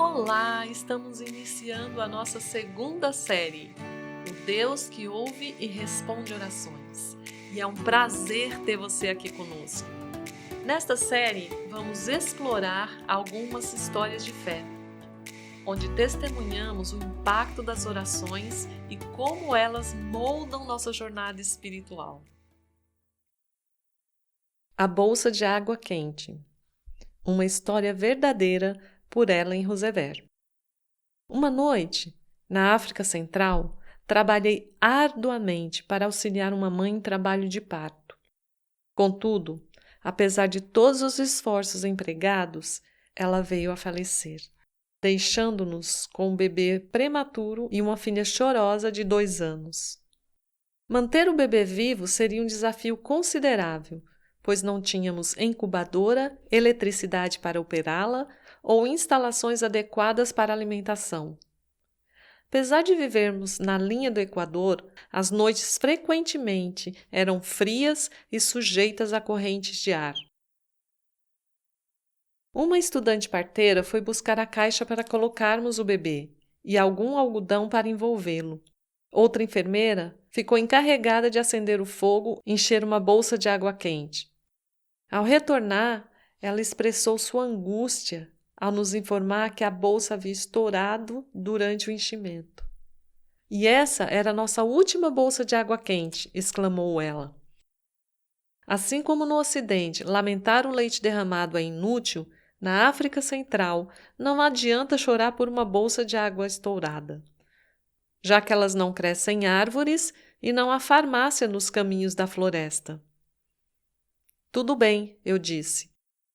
Olá, estamos iniciando a nossa segunda série, O Deus que ouve e responde orações. E é um prazer ter você aqui conosco. Nesta série, vamos explorar algumas histórias de fé, onde testemunhamos o impacto das orações e como elas moldam nossa jornada espiritual. A Bolsa de Água Quente. Uma história verdadeira por Ellen Roosevelt. Uma noite, na África Central, trabalhei arduamente para auxiliar uma mãe em trabalho de parto. Contudo, apesar de todos os esforços empregados, ela veio a falecer, deixando-nos com um bebê prematuro e uma filha chorosa de 2 anos. Manter o bebê vivo seria um desafio considerável, pois não tínhamos incubadora, eletricidade para operá-la ou instalações adequadas para alimentação. Apesar de vivermos na linha do Equador, as noites frequentemente eram frias e sujeitas a correntes de ar. Uma estudante parteira foi buscar a caixa para colocarmos o bebê e algum algodão para envolvê-lo. Outra enfermeira ficou encarregada de acender o fogo e encher uma bolsa de água quente. Ao retornar, ela expressou sua angústia ao nos informar que a bolsa havia estourado durante o enchimento. "E essa era a nossa última bolsa de água quente", exclamou ela. Assim como no Ocidente, lamentar o leite derramado é inútil, na África Central não adianta chorar por uma bolsa de água estourada, já que elas não crescem em árvores e não há farmácia nos caminhos da floresta. "Tudo bem", eu disse.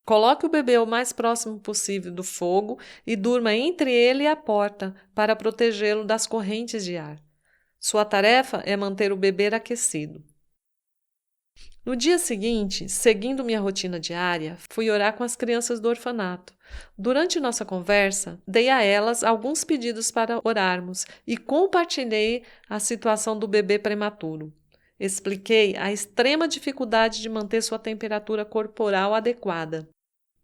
"Coloque o bebê o mais próximo possível do fogo e durma entre ele e a porta para protegê-lo das correntes de ar. Sua tarefa é manter o bebê aquecido." No dia seguinte, seguindo minha rotina diária, fui orar com as crianças do orfanato. Durante nossa conversa, dei a elas alguns pedidos para orarmos e compartilhei a situação do bebê prematuro. Expliquei a extrema dificuldade de manter sua temperatura corporal adequada,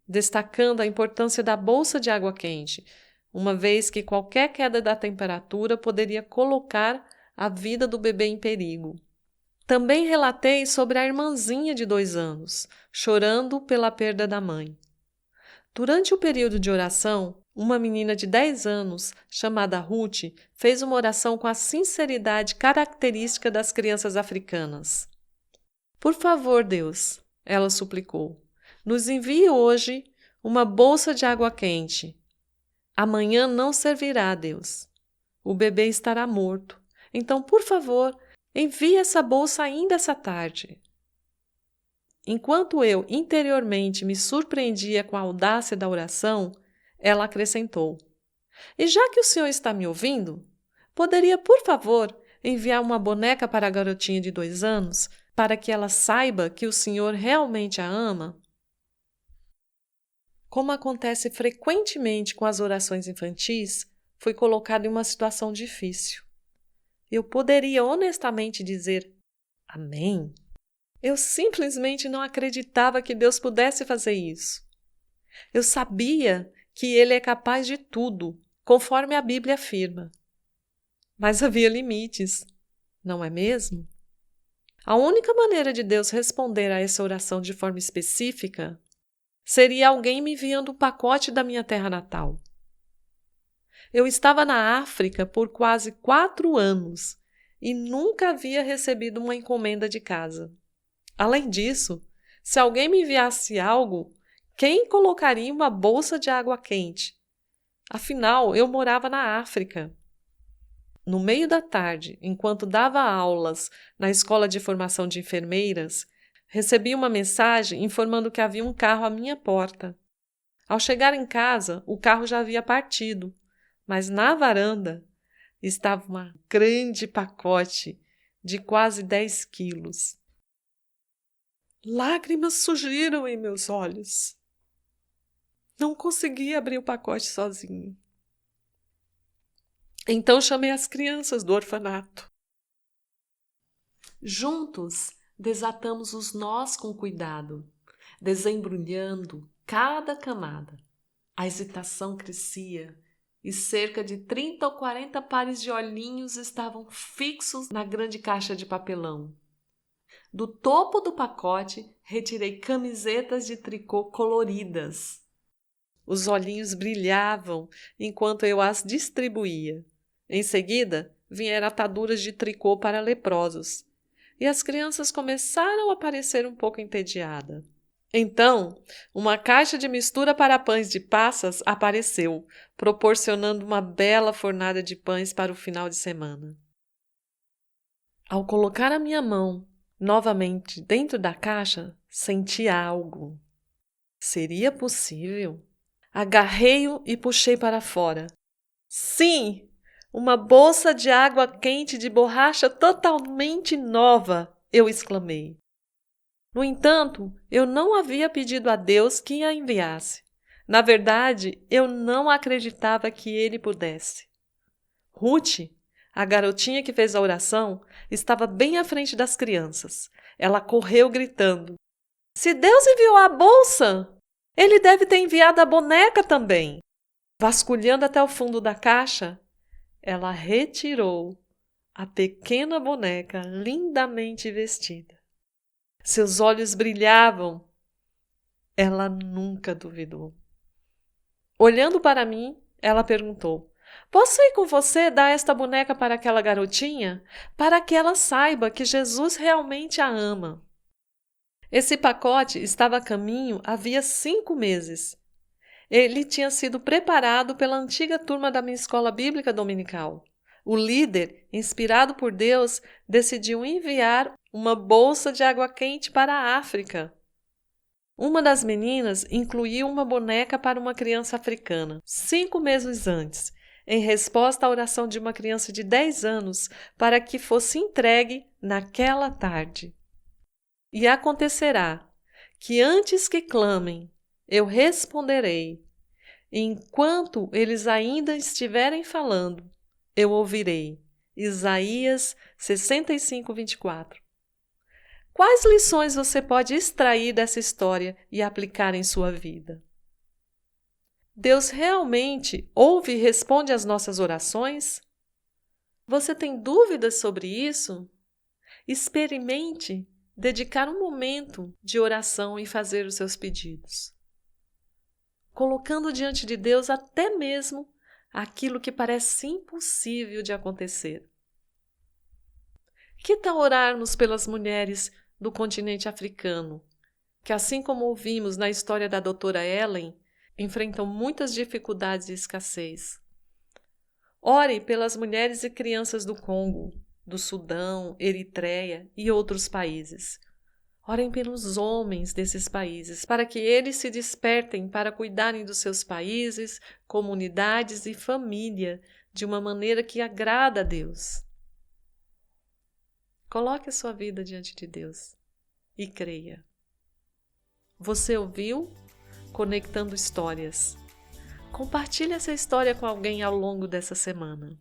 destacando a importância da bolsa de água quente, uma vez que qualquer queda da temperatura poderia colocar a vida do bebê em perigo. Também relatei sobre a irmãzinha de 2 anos, chorando pela perda da mãe. Durante o período de oração, uma menina de 10 anos, chamada Ruth, fez uma oração com a sinceridade característica das crianças africanas. "Por favor, Deus", ela suplicou, "nos envie hoje uma bolsa de água quente. Amanhã não servirá, Deus. O bebê estará morto. Então, por favor, envie essa bolsa ainda essa tarde." Enquanto eu interiormente me surpreendia com a audácia da oração, ela acrescentou: "E já que o senhor está me ouvindo, poderia, por favor, enviar uma boneca para a garotinha de 2 anos, para que ela saiba que o senhor realmente a ama?" Como acontece frequentemente com as orações infantis, fui colocado em uma situação difícil. Eu poderia honestamente dizer amém? Eu simplesmente não acreditava que Deus pudesse fazer isso. Eu sabia que Ele é capaz de tudo, conforme a Bíblia afirma. Mas havia limites, não é mesmo? A única maneira de Deus responder a essa oração de forma específica seria alguém me enviando um pacote da minha terra natal. Eu estava na África por quase 4 anos e nunca havia recebido uma encomenda de casa. Além disso, se alguém me enviasse algo, quem colocaria uma bolsa de água quente? Afinal, eu morava na África. No meio da tarde, enquanto dava aulas na escola de formação de enfermeiras, recebi uma mensagem informando que havia um carro à minha porta. Ao chegar em casa, o carro já havia partido, mas na varanda estava um grande pacote de quase 10 quilos. Lágrimas surgiram em meus olhos. Não consegui abrir o pacote sozinho. Então chamei as crianças do orfanato. Juntos, desatamos os nós com cuidado, desembrulhando cada camada. A hesitação crescia e cerca de 30 ou 40 pares de olhinhos estavam fixos na grande caixa de papelão. Do topo do pacote, retirei camisetas de tricô coloridas. Os olhinhos brilhavam enquanto eu as distribuía. Em seguida, vieram ataduras de tricô para leprosos, e as crianças começaram a parecer um pouco entediadas. Então, uma caixa de mistura para pães de passas apareceu, proporcionando uma bela fornada de pães para o final de semana. Ao colocar a minha mão novamente dentro da caixa, senti algo. Seria possível? Agarrei-o e puxei para fora. Sim! Uma bolsa de água quente de borracha totalmente nova! Eu exclamei. No entanto, eu não havia pedido a Deus que a enviasse. Na verdade, eu não acreditava que ele pudesse. Ruth, a garotinha que fez a oração, estava bem à frente das crianças. Ela correu gritando: Se Deus enviou a bolsa, ele deve ter enviado a boneca também. Vasculhando até o fundo da caixa, ela retirou a pequena boneca lindamente vestida. Seus olhos brilhavam. Ela nunca duvidou. Olhando para mim, ela perguntou: Posso ir com você dar esta boneca para aquela garotinha? Para que ela saiba que Jesus realmente a ama. Esse pacote estava a caminho havia 5 meses. Ele tinha sido preparado pela antiga turma da minha escola bíblica dominical. O líder, inspirado por Deus, decidiu enviar uma bolsa de água quente para a África. Uma das meninas incluiu uma boneca para uma criança africana, 5 meses antes, em resposta à oração de uma criança de 10 anos para que fosse entregue naquela tarde. E acontecerá que antes que clamem, eu responderei. Enquanto eles ainda estiverem falando, eu ouvirei. Isaías 65, 24. Quais lições você pode extrair dessa história e aplicar em sua vida? Deus realmente ouve e responde às nossas orações? Você tem dúvidas sobre isso? Experimente dedicar um momento de oração e fazer os seus pedidos, colocando diante de Deus até mesmo aquilo que parece impossível de acontecer. Que tal orarmos pelas mulheres do continente africano, que, assim como ouvimos na história da doutora Ellen, enfrentam muitas dificuldades e escassez? Ore pelas mulheres e crianças do Congo, do Sudão, Eritreia e outros países. Orem pelos homens desses países, para que eles se despertem para cuidarem dos seus países, comunidades e família de uma maneira que agrada a Deus. Coloque a sua vida diante de Deus e creia. Você ouviu? Conectando Histórias. Compartilhe essa história com alguém ao longo dessa semana.